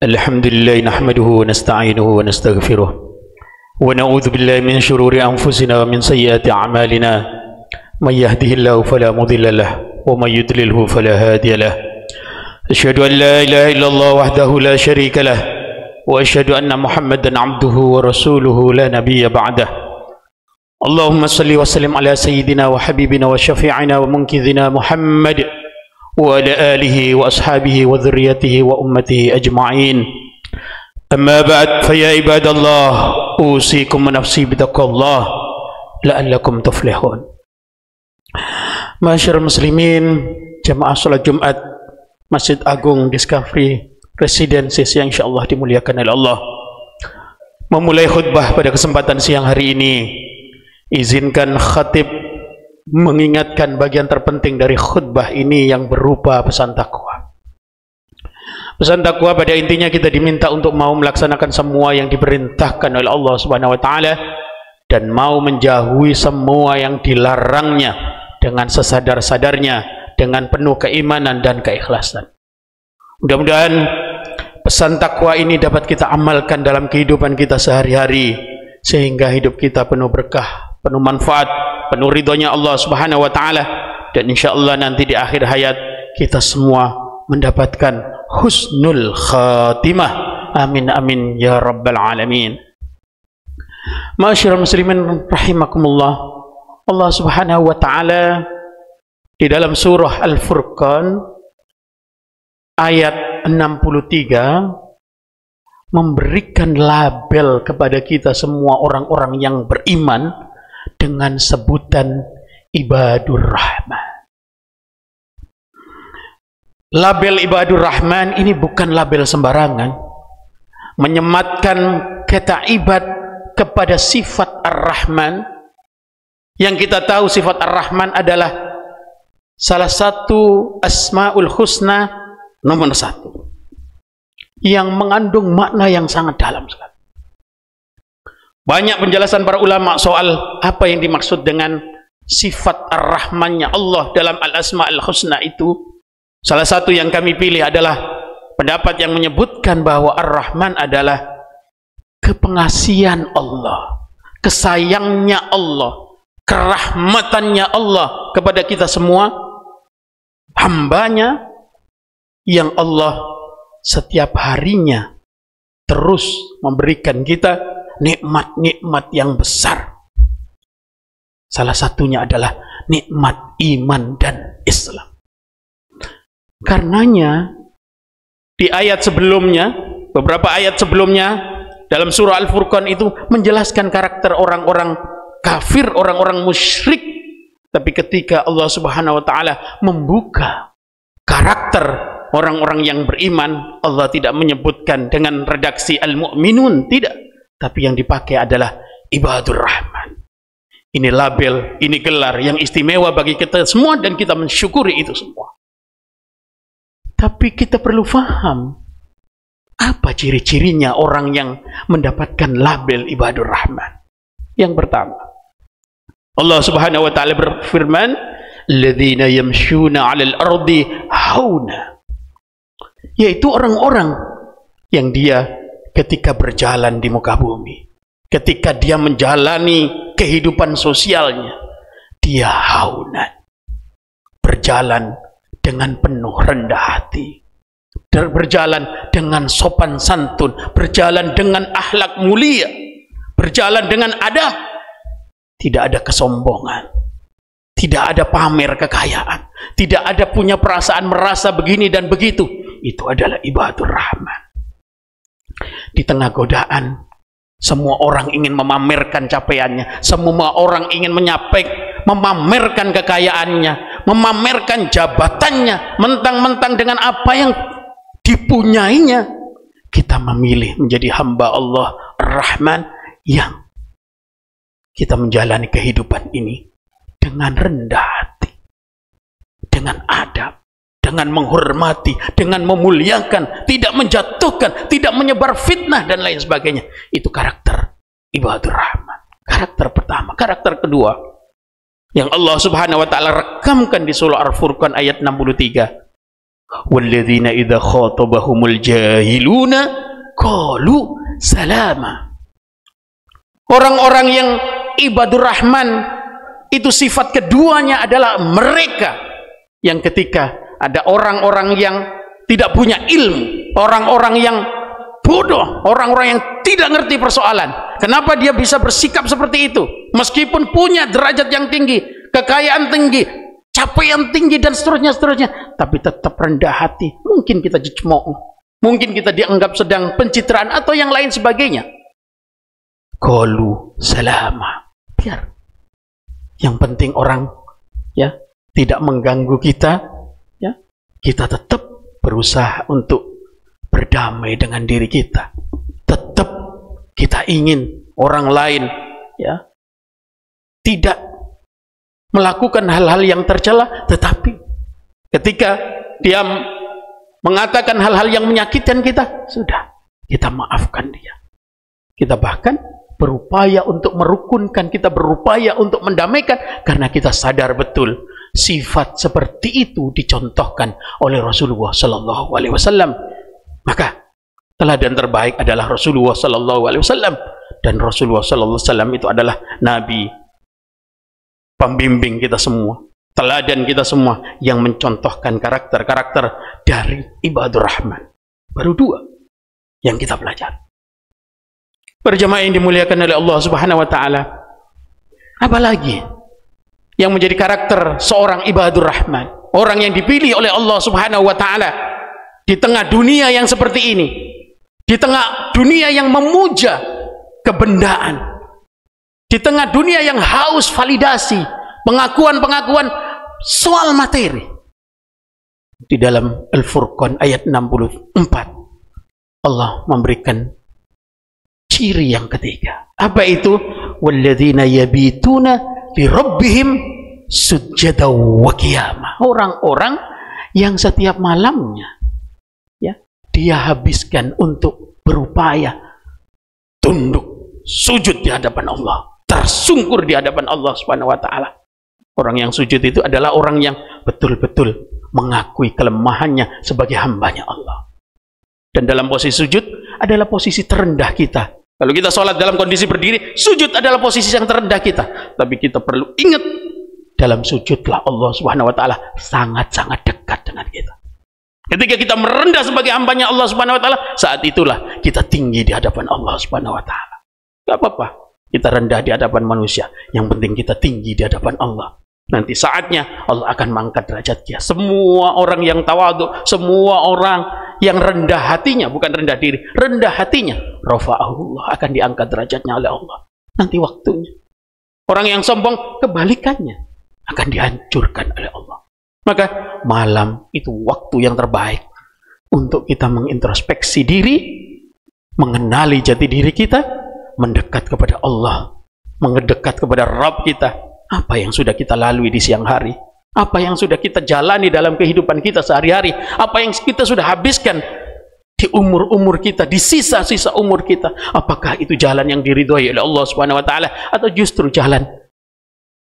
الحمد لله نحمده ونستعينه ونستغفره ونعوذ بالله من شرور أنفسنا ومن سيئات أعمالنا من يهده الله فلا مضل له ومن يضلله فلا هادي له أشهد أن لا إله إلا الله وحده لا شريك له وأشهد أن محمدا عبده ورسوله لا نبي بعده اللهم صل وسلم على سيدنا وحبيبنا وشفيعنا ومنقذنا محمد وعلى آله وأصحابه وذريته وأمته أجمعين أما بعد فيا عباد الله أوصيكم ونفسي بتقوى الله لعلكم تفلحون. Masyarakat muslimin, jamaah salat Jumat Masjid Agung Discovery Residences yang insyaallah dimuliakan oleh Allah. Memulai khutbah pada kesempatan siang hari ini, izinkan khatib mengingatkan bagian terpenting dari khutbah ini yang berupa pesan takwa. Pesan takwa pada intinya kita diminta untuk mau melaksanakan semua yang diperintahkan oleh Allah Subhanahu wa taala dan mau menjauhi semua yang dilarangnya dengan sesadar-sadarnya dengan penuh keimanan dan keikhlasan. Mudah-mudahan pesan takwa ini dapat kita amalkan dalam kehidupan kita sehari-hari sehingga hidup kita penuh berkah, penuh manfaat, penuh ridhonya Allah Subhanahu wa taala, dan insyaallah nanti di akhir hayat kita semua mendapatkan husnul khatimah. Amin amin ya rabbal alamin. Ma'asyiral muslimin rahimakumullah, Allah Subhanahu wa taala di dalam surah Al-Furqan ayat 63 memberikan label kepada kita semua orang-orang yang beriman dengan sebutan Ibadur Rahman. Label Ibadur Rahman ini bukan label sembarangan. Menyematkan kata ibad kepada sifat Ar-Rahman, yang kita tahu sifat Ar-Rahman adalah salah satu Asmaul Husna nomor 1 yang mengandung makna yang sangat dalam sekali. Banyak penjelasan para ulama soal apa yang dimaksud dengan sifat Ar-Rahmannya Allah dalam Al-Asma Al-Husna itu. Salah satu yang kami pilih adalah pendapat yang menyebutkan bahwa Ar-Rahman adalah kepengasihan Allah, kesayangnya Allah, kerahmatannya Allah kepada kita semua, hambanya yang Allah setiap harinya terus memberikan kita nikmat-nikmat yang besar. Salah satunya adalah nikmat iman dan Islam. Karenanya di ayat sebelumnya, beberapa ayat sebelumnya dalam surah Al-Furqan itu menjelaskan karakter orang-orang kafir, orang-orang musyrik. Tapi ketika Allah Subhanahu wa taala membuka karakter orang-orang yang beriman, Allah tidak menyebutkan dengan redaksi al-mu'minun, tidak, tapi yang dipakai adalah Ibadur Rahman. Ini label, ini gelar yang istimewa bagi kita semua dan kita mensyukuri itu semua. Tapi kita perlu faham apa ciri-cirinya orang yang mendapatkan label Ibadur Rahman. Yang pertama, Allah Subhanahu wa taala berfirman, "Alladzina yamshuna 'alal ardi hauna." Yaitu orang-orang yang dia ketika berjalan di muka bumi, ketika dia menjalani kehidupan sosialnya, dia haunan, berjalan dengan penuh rendah hati, berjalan dengan sopan santun, berjalan dengan akhlak mulia, berjalan dengan adab, tidak ada kesombongan, tidak ada pamer kekayaan, tidak ada punya perasaan merasa begini dan begitu. Itu adalah Ibadur Rahman. Di tengah godaan, semua orang ingin memamerkan capaiannya, semua orang ingin memamerkan kekayaannya, memamerkan jabatannya, mentang-mentang dengan apa yang dipunyainya. Kita memilih menjadi hamba Allah Ar-Rahman yang kita menjalani kehidupan ini dengan rendah hati, dengan adab, dengan menghormati, dengan memuliakan, tidak menjatuhkan, tidak menyebar fitnah dan lain sebagainya. Itu karakter Ibadur Rahman. Karakter pertama. Karakter kedua yang Allah Subhanahu wa taala rekamkan di surah Al-Furqan ayat 63. walladzina idza khatabahumul jahiluna qalu salama. Orang-orang yang ibadur rahman itu sifat keduanya adalah mereka yang ketika ada orang-orang yang tidak punya ilmu, orang-orang yang bodoh, orang-orang yang tidak ngerti persoalan, kenapa dia bisa bersikap seperti itu meskipun punya derajat yang tinggi, kekayaan tinggi, capaian tinggi dan seterusnya, tapi tetap rendah hati. Mungkin kita dicemooh, mungkin kita dianggap sedang pencitraan atau yang lain sebagainya. Qalu salama. Biar yang penting orang ya tidak mengganggu kita, ya kita tetap berusaha untuk berdamai dengan diri kita. Tetap kita ingin orang lain ya tidak melakukan hal-hal yang tercela, tetapi ketika dia mengatakan hal-hal yang menyakitkan kita, sudah kita maafkan dia. Kita bahkan berupaya untuk merukunkan, kita berupaya untuk mendamaikan, karena kita sadar betul sifat seperti itu dicontohkan oleh Rasulullah Sallallahu Alaihi Wasallam. Maka teladan terbaik adalah Rasulullah Sallallahu Alaihi Wasallam, dan Rasulullah Sallallahu Alaihi Wasallam itu adalah Nabi pembimbing kita semua, teladan kita semua yang mencontohkan karakter-karakter dari ibadur rahman. Baru dua yang kita pelajari. Berjamaah yang dimuliakan oleh Allah Subhanahu wa taala, apalagi yang menjadi karakter seorang ibadur rahman, orang yang dipilih oleh Allah Subhanahu wa taala di tengah dunia yang seperti ini, di tengah dunia yang memuja kebendaan, di tengah dunia yang haus validasi, pengakuan-pengakuan soal materi. Di dalam Al-Furqan ayat 64 Allah memberikan ciri yang ketiga. Apa itu? Walladzina yabituna li rabbihim sujada wa qiyamah. Orang-orang yang setiap malamnya ya dia habiskan untuk berupaya tunduk, sujud di hadapan Allah, tersungkur di hadapan Allah Subhanahu wa taala. Orang yang sujud itu adalah orang yang betul-betul mengakui kelemahannya sebagai hambanya Allah. Dan dalam posisi sujud adalah posisi terendah kita. Kalau kita sholat dalam kondisi berdiri, sujud adalah posisi yang terendah kita. Tapi kita perlu ingat, dalam sujudlah Allah Subhanahu wa taala sangat-sangat dekat dengan kita. Ketika kita merendah sebagai hambanya Allah Subhanahu wa taala, saat itulah kita tinggi di hadapan Allah Subhanahu wa taala. Gak apa-apa kita rendah di hadapan manusia, yang penting kita tinggi di hadapan Allah. Nanti saatnya Allah akan mengangkat derajat dia. Semua orang yang tawadhu, semua orang yang rendah hatinya, bukan rendah diri, rendah hatinya, rafa'ahullah, akan diangkat derajatnya oleh Allah. Nanti waktunya. Orang yang sombong, kebalikannya, akan dihancurkan oleh Allah. Maka malam itu waktu yang terbaik untuk kita mengintrospeksi diri, mengenali jati diri kita, mendekat kepada Allah, mendekat kepada Rabb kita. Apa yang sudah kita lalui di siang hari? Apa yang sudah kita jalani dalam kehidupan kita sehari-hari? Apa yang kita sudah habiskan di umur-umur kita, di sisa-sisa umur kita? Apakah itu jalan yang diridhoi oleh Allah Subhanahu wa taala, atau justru jalan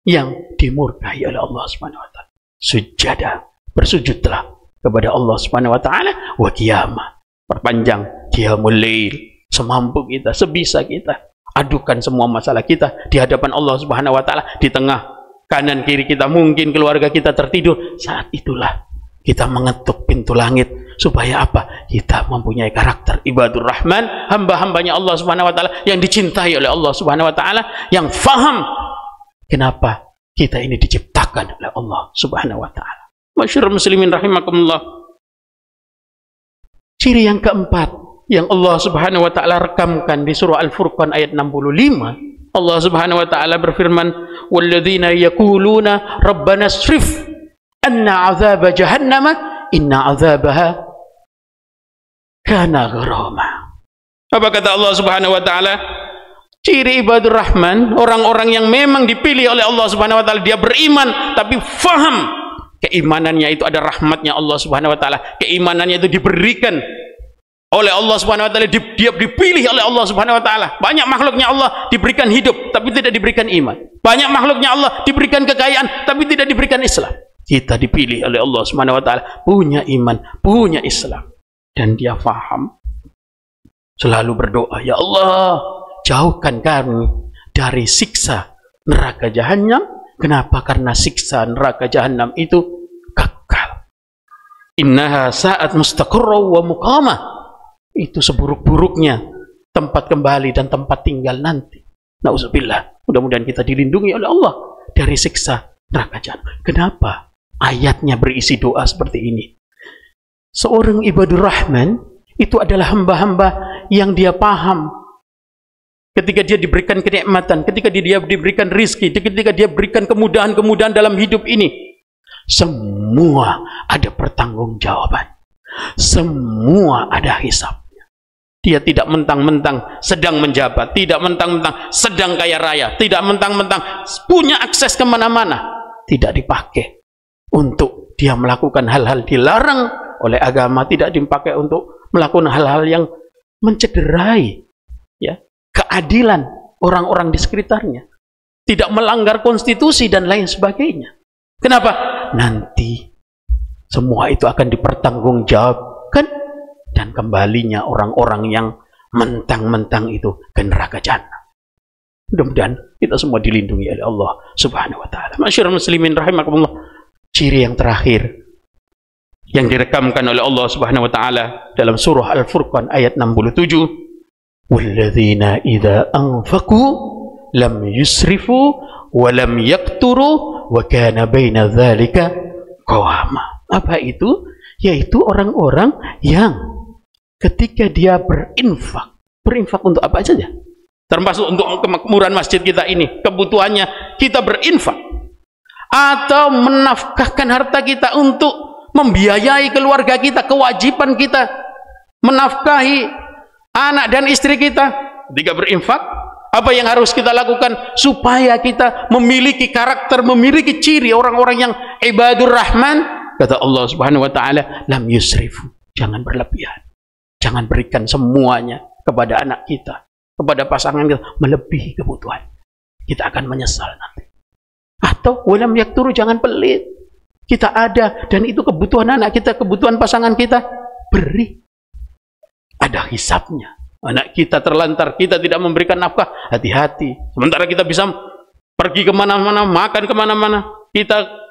yang dimurkai oleh Allah Subhanahu wa taala? Sujada, bersujudlah kepada Allah Subhanahu wa taala, wa qiyamah, perpanjang qiyamul lail semampu kita, sebisa kita. Adukan semua masalah kita di hadapan Allah Subhanahu wa taala. Di tengah kanan kiri kita mungkin keluarga kita tertidur, saat itulah kita mengetuk pintu langit. Supaya apa? Kita mempunyai karakter ibadur rahman, hamba-hambanya Allah Subhanahu wa taala yang dicintai oleh Allah Subhanahu wa taala, yang faham kenapa kita ini diciptakan oleh Allah Subhanahu wa taala. Masyarul muslimin rahimakumullah. Ciri yang keempat yang Allah Subhanahu wa taala rekamkan di surah Al-Furqan ayat 65, Allah Subhanahu wa taala berfirman, walladzina yaquluna rabbana srif anna 'adzaba jahannam inna 'adzabaha kana gharama. Apa kata Allah Subhanahu wa taala? Ciri ibadur rahman, orang-orang yang memang dipilih oleh Allah Subhanahu wa taala, dia beriman tapi faham keimanannya itu ada rahmatnya Allah Subhanahu wa taala, keimanannya itu diberikan oleh Allah Subhanahu wa taala, dia dipilih oleh Allah Subhanahu wa taala. Banyak makhluknya Allah diberikan hidup tapi tidak diberikan iman. Banyak makhluknya Allah diberikan kekayaan tapi tidak diberikan Islam. kita dipilih oleh Allah Subhanahu wa taala, punya iman, punya Islam, dan dia faham, selalu berdoa, ya Allah, jauhkan kami dari siksa neraka Jahannam. Kenapa? Karena siksa neraka Jahannam itu kekal. Innaha sa'at mustaqarra wa muqamah. Itu seburuk-buruknya tempat kembali dan tempat tinggal nanti. Nauzubillah. Mudah-mudahan kita dilindungi oleh Allah dari siksa neraka Jahannam. Kenapa ayatnya berisi doa seperti ini? Seorang ibadur rahman itu adalah hamba-hamba yang dia paham ketika dia diberikan kenikmatan, ketika dia diberikan rizki, ketika dia berikan kemudahan-kemudahan dalam hidup ini, semua ada pertanggungjawaban, semua ada hisabnya. Dia tidak mentang-mentang sedang menjabat, tidak mentang-mentang sedang kaya raya, tidak mentang-mentang punya akses kemana-mana, tidak dipakai untuk dia melakukan hal-hal dilarang oleh agama, tidak dipakai untuk melakukan hal-hal yang mencederai ya keadilan orang-orang di sekitarnya, tidak melanggar konstitusi dan lain sebagainya. Kenapa? Nanti semua itu akan dipertanggungjawabkan dan kembalinya orang-orang yang mentang-mentang itu ke neraka Jahannam. Mudah-mudahan kita semua dilindungi oleh Allah Subhanahu wa taala. Masyarul muslimin rahimakumullah. Ciri yang terakhir yang direkamkan oleh Allah Subhanahu wa taala dalam surah Al-Furqan ayat 67, وَالَّذِينَ إِذَا أَنْفَقُوا لَمْ يُسْرِفُوا وَلَمْ يَقْتُرُوا وَكَانَ بَيْنَ ذَلِكَ قَوَامًا. Apa itu? Yaitu orang-orang yang ketika dia berinfak untuk apa saja, termasuk untuk kemakmuran masjid kita ini, kebutuhannya kita berinfak, atau menafkahkan harta kita untuk membiayai keluarga kita, kewajiban kita menafkahi anak dan istri kita. Ketika berinfak, apa yang harus kita lakukan supaya kita memiliki karakter, memiliki ciri orang-orang yang ibadur rahman? Kata Allah Subhanahu wa taala, lam yusrifu, jangan berlebihan, jangan berikan semuanya kepada anak kita, kepada pasangan kita, melebihi kebutuhan, kita akan menyesal nanti. Atau walam yakturu, jangan pelit, kita ada dan itu kebutuhan anak kita, kebutuhan pasangan kita, beri. Ada hisabnya. Anak kita terlantar, kita tidak memberikan nafkah, hati-hati. Sementara kita bisa pergi kemana-mana, makan kemana-mana, kita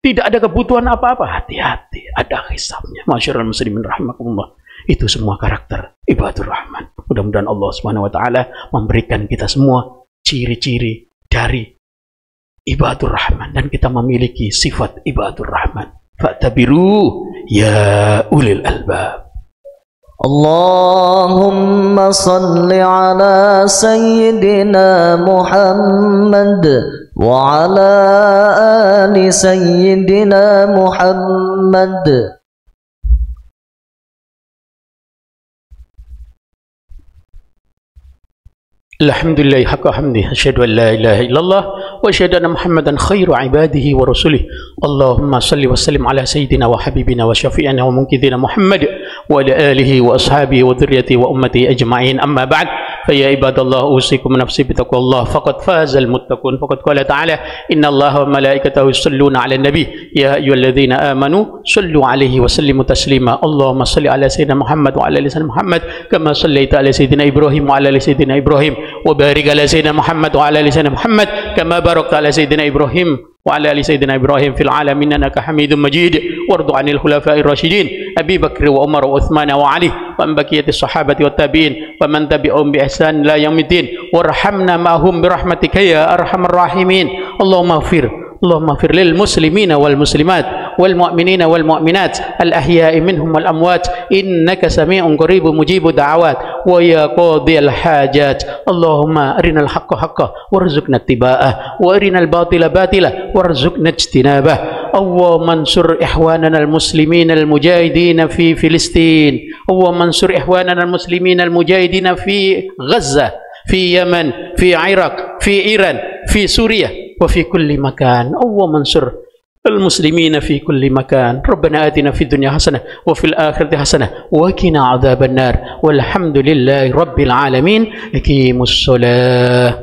tidak ada kebutuhan apa-apa, hati-hati, ada hisabnya. Masyarul muslimin rahimakumullah. Itu semua karakter ibadur rahman. Mudah-mudahan Allah Subhanahu wa taala memberikan kita semua ciri-ciri dari ibadur rahman dan kita memiliki sifat ibadur rahman. Fa'tabiru ya ulil albab. Allahumma salli ala sayyidina Muhammad wa ala ali sayyidina Muhammad. Alhamdulillah haqqa hamdi, asyhadu an la ilaha illallah wa asyhadu anna Muhammadan khairu ibadihi wa rasulih. Allahumma salli wa sallim ala sayyidina wa habibina wa syafi'ina wa munqidhina Muhammad wa ala alihi wa ashabihi wa dhurriyyatihi wa ummatihi ajma'in. Amma ba'd, fa ya ibadallah usikum nafsi bitaqwallah faqad fazal muttaqun. Faqad qala ta'ala inna Allaha wa malaikatahu yusalluna 'alan nabi ya ayyuhalladzina amanu sallu 'alaihi wa sallimu taslima. Allahumma salli ala sayyidina Muhammad wa ala ali sayyidina Muhammad kama sallaita ala sayyidina Ibrahim wa ala ali sayyidina Ibrahim وبارك على سيدنا محمد وعلى ال سيدنا محمد كما باركت على سيدنا إبراهيم وعلى ال سيدنا إبراهيم في العالمين إنك حميد مجيد. وارض عن الخلفاء الراشدين أبي بكر وعمر وعثمان وعلي وعن بقية الصحابة والتابعين ومن تبعهم بإحسان لا يوم الدين وارحمنا معهم برحمتك يا أرحم الراحمين. اللهم اغفر للمسلمين والمسلمات والمؤمنين والمؤمنات الأحياء منهم والأموات إنك سميع قريب مجيب الدعوات ويا قاضي الحاجات. اللهم أرنا الحق حقا وارزقنا اتباعه وأرنا الباطل باطلا وارزقنا اجتنابه. اللهم انصر إخواننا المسلمين المجاهدين في فلسطين. اللهم انصر إخواننا المسلمين المجاهدين في غزة، في يمن، في العراق، في إيران، في سوريا وفي كل مكان. اللهم انصر المسلمين في كل مكان. ربنا آتنا في الدنيا حسنة وفي الآخرة حسنة وقنا عذاب النار والحمد لله رب العالمين. أقيموا الصلاة.